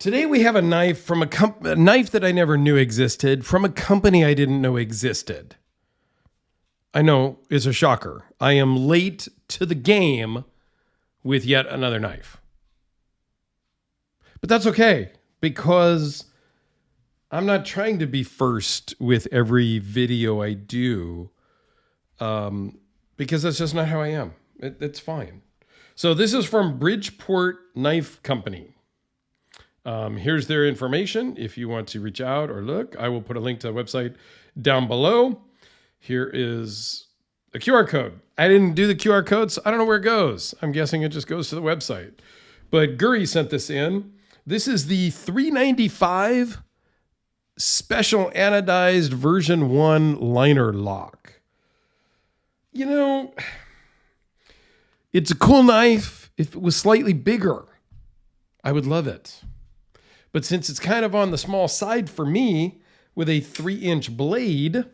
Today we have a knife from a knife that I never knew existed from a company I didn't know existed. I know it's a shocker. I am late to the game with yet another knife. But that's okay because I'm not trying to be first with every video I do because that's just not how I am. It's fine. So this is from Bridgeport Knife Company. Here's their information. If you want to reach out or look, I will put a link to the website down below. Here is a QR code. I didn't do the QR code, so I don't know where it goes. I'm guessing it just goes to the website. But Guri sent this in. This is the $395 special anodized version 1 liner lock. You know, it's a cool knife. If it was slightly bigger, I would love it. But since it's kind of on the small side for me with a 3-inch blade,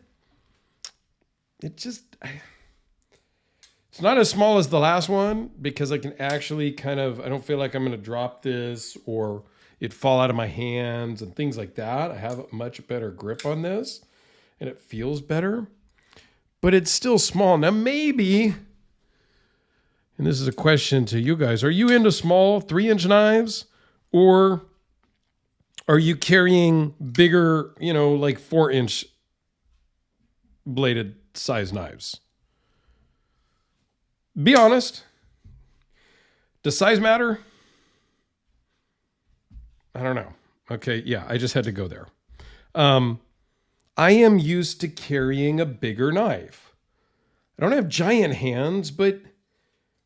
it's not as small as the last one because I can actually I don't feel like I'm going to drop this or it fall out of my hands and things like that. I have a much better grip on this and it feels better, but it's still small. Now maybe, and this is a question to you guys, are you into small 3-inch knives or are you carrying bigger, like 4-inch bladed size knives? Be honest. Does size matter? I don't know. Okay, yeah, I just had to go there. I am used to carrying a bigger knife. I don't have giant hands, but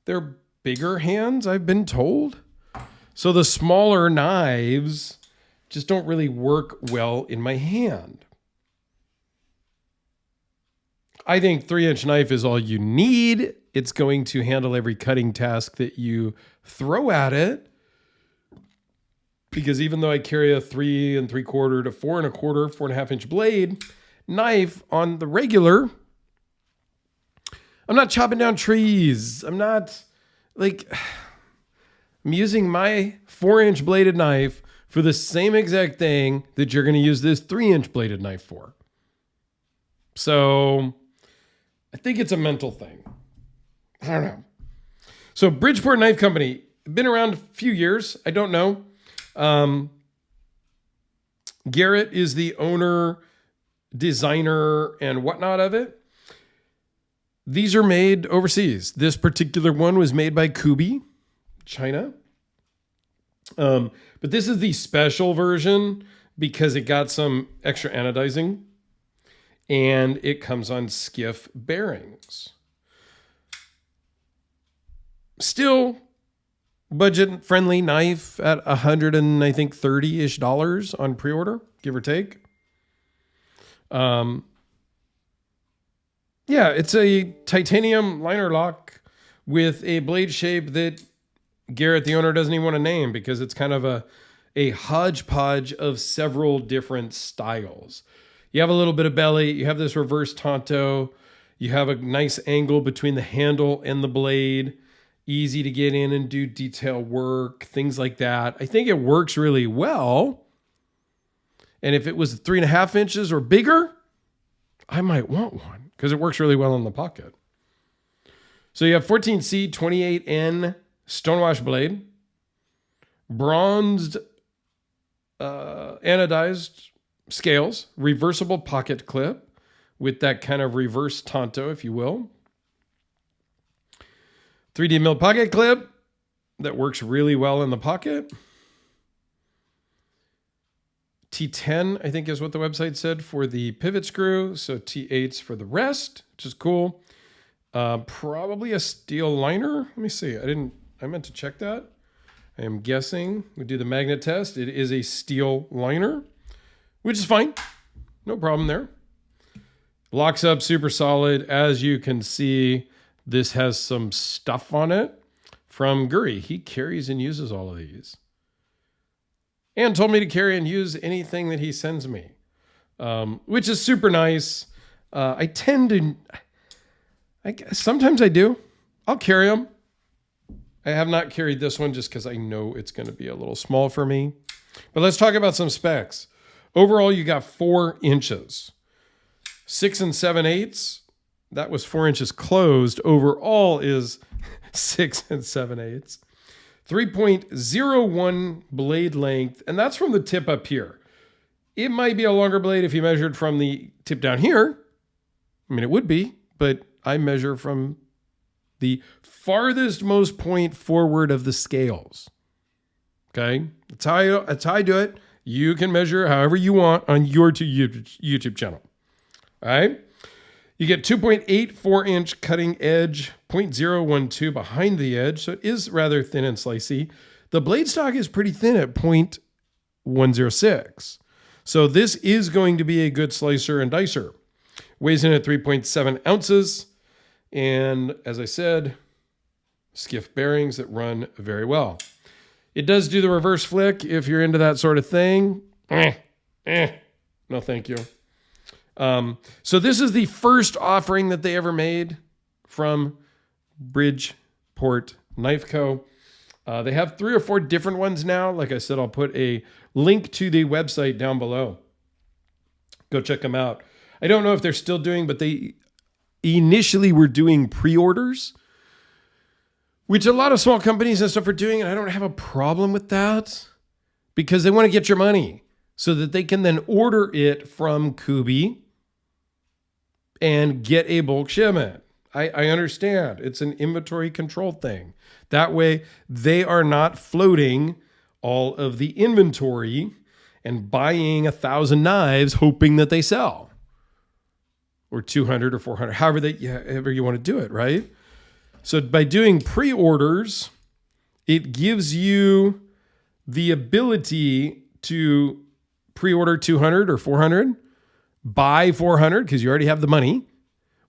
they're bigger hands, I've been told. So the smaller knives just don't really work well in my hand. I think 3-inch knife is all you need. It's going to handle every cutting task that you throw at it. Because even though I carry a 3 3/4 to 4 1/4, 4.5-inch blade knife on the regular, I'm not chopping down trees. I'm using my 4-inch bladed knife for the same exact thing that you're going to use this 3-inch bladed knife for. So I think it's a mental thing. I don't know. So Bridgeport Knife Company, been around a few years. I don't know. Garrett is the owner, designer, and whatnot of it. These are made overseas. This particular one was made by Kubi, China. But this is the special version because it got some extra anodizing and it comes on skiff bearings. Still budget friendly knife at $130-ish on pre-order, give or take. Yeah, it's a titanium liner lock with a blade shape that Garrett, the owner, doesn't even want to name because it's kind of a hodgepodge of several different styles. You have a little bit of belly. You have this reverse tanto. You have a nice angle between the handle and the blade. Easy to get in and do detail work, things like that. I think it works really well. And if it was 3.5 inches or bigger, I might want one because it works really well in the pocket. So you have 14C 28N stonewash blade, bronzed anodized scales, reversible pocket clip with that kind of reverse tanto, if you will. 3D mill pocket clip that works really well in the pocket. T10, I think is what the website said for the pivot screw. So T8's for the rest, which is cool. Probably a steel liner. Let me see. I meant to check that. I am guessing we do the magnet test. It is a steel liner, which is fine. No problem there. Locks up super solid. As you can see, this has some stuff on it from Guri. He carries and uses all of these. And told me to carry and use anything that he sends me, which is super nice. Sometimes I do. I'll carry them. I have not carried this one just because I know it's going to be a little small for me. But let's talk about some specs. Overall, you got 4 inches. 6 7/8. That was 4 inches closed. Overall is 6 7/8. 3.01 blade length, and that's from the tip up here. It might be a longer blade if you measured from the tip down here. I mean, it would be, but I measure from the farthest most point forward of the scales. Okay? That's how I do it. You can measure however you want on your YouTube channel. All right? You get 2.84 inch cutting edge, 0.012 behind the edge, so it is rather thin and slicey. The blade stock is pretty thin at 0.106. So this is going to be a good slicer and dicer. Weighs in at 3.7 ounces. And as I said, skiff bearings that run very well. It does do the reverse flick if you're into that sort of thing. No, thank you. So this is the first offering that they ever made from Bridgeport Knife Co. They have 3 or 4 different ones now. Like I said, I'll put a link to the website down below. Go check them out. I don't know if they're still doing, but they initially were doing pre-orders, which a lot of small companies and stuff are doing, and I don't have a problem with that because they want to get your money so that they can then order it from Kubi and get a bulk shipment. I understand. It's an inventory control thing. That way, they are not floating all of the inventory and buying 1,000 knives hoping that they sell. Or 200 or 400, however you want to do it, right? So by doing pre-orders, it gives you the ability to pre-order 200 or 400, buy 400 because you already have the money.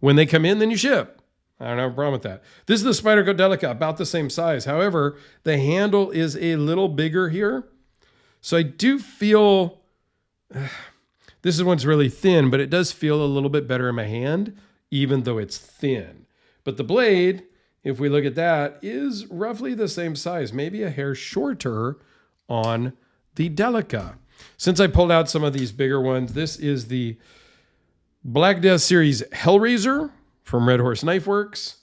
When they come in, then you ship. I don't have a problem with that. This is the Spyderco Delica, about the same size. However, the handle is a little bigger here. So I do feel, this is one's really thin, but it does feel a little bit better in my hand, even though it's thin. But the blade, if we look at that, is roughly the same size, maybe a hair shorter on the Delica. Since I pulled out some of these bigger ones, this is the Black Death Series Hellraiser from Red Horse Knife Works.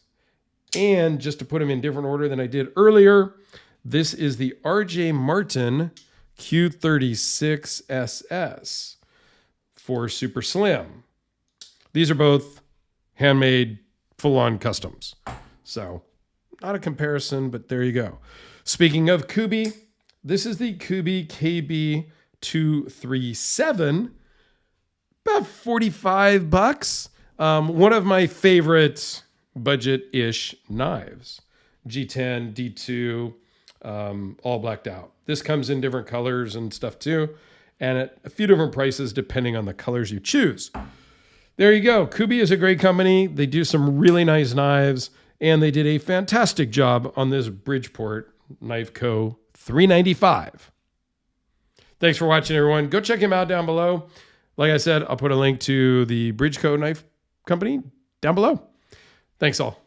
And just to put them in different order than I did earlier, this is the RJ Martin Q36SS for Super Slim. These are both handmade, full-on customs. So not a comparison, but there you go. Speaking of Kubi, this is the Kubi KB237, about $45. One of my favorite budget-ish knives. G10, D2, all blacked out. This comes in different colors and stuff too, and at a few different prices depending on the colors you choose. There you go. Kubi is a great company. They do some really nice knives, and they did a fantastic job on this Bridgeport Knife Co. 395. Thanks for watching, everyone. Go check him out down below. Like I said, I'll put a link to the Bridgeport Knife Company down below. Thanks all.